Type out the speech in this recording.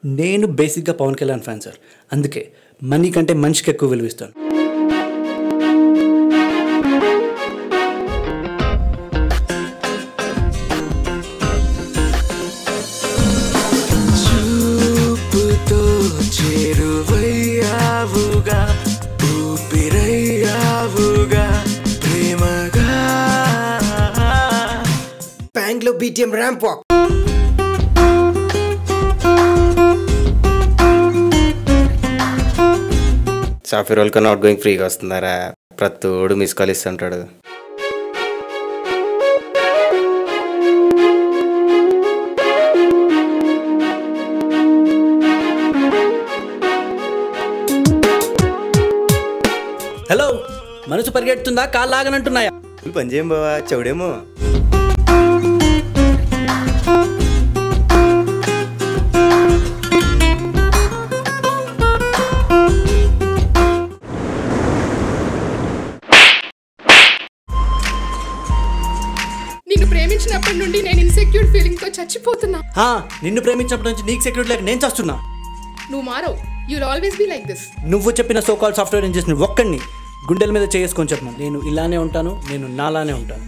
నేను బేసిక్గా Pawan Kalyan fan sir. అందుకే మనీ కంటే మనిషికి ఎక్కువ విలువిస్తాను. బ్యాంగ్లో BTM ర్యాంప్ వాక్. సాఫ్ట్వేర్ వాళ్ళకి నాట్ గోయింగ్ ఫ్రీగా వస్తున్నారా? ప్రతోడు మిస్ కాల్ ఇస్తుంటాడు. హలో, మనసు పరిగెడుతుందా? కాళ్ళు లాగనంటున్నాయా? పని చేయం బావా, చెవుడేమో. నిన్ను ప్రేమించినప్పటి నుండి నేను ఇన్సెక్యూర్ ఫీలింగ్ తో చచ్చిపోతున్నా. నిన్ను ప్రేమించినప్పటి నుంచి నీకు సెక్యూరిటీ లేక నేను చేస్తున్నా. నువ్వు మారవు. You will always be like this. నువ్వు చెప్పిన సో కాల్ సాఫ్ట్వేర్ ఇంజనీర్ ఒక్కడిని గుండెల మీద చేసుకొని చెప్పను. నేను ఇలానే ఉంటాను, నేను నాలానే ఉంటాను.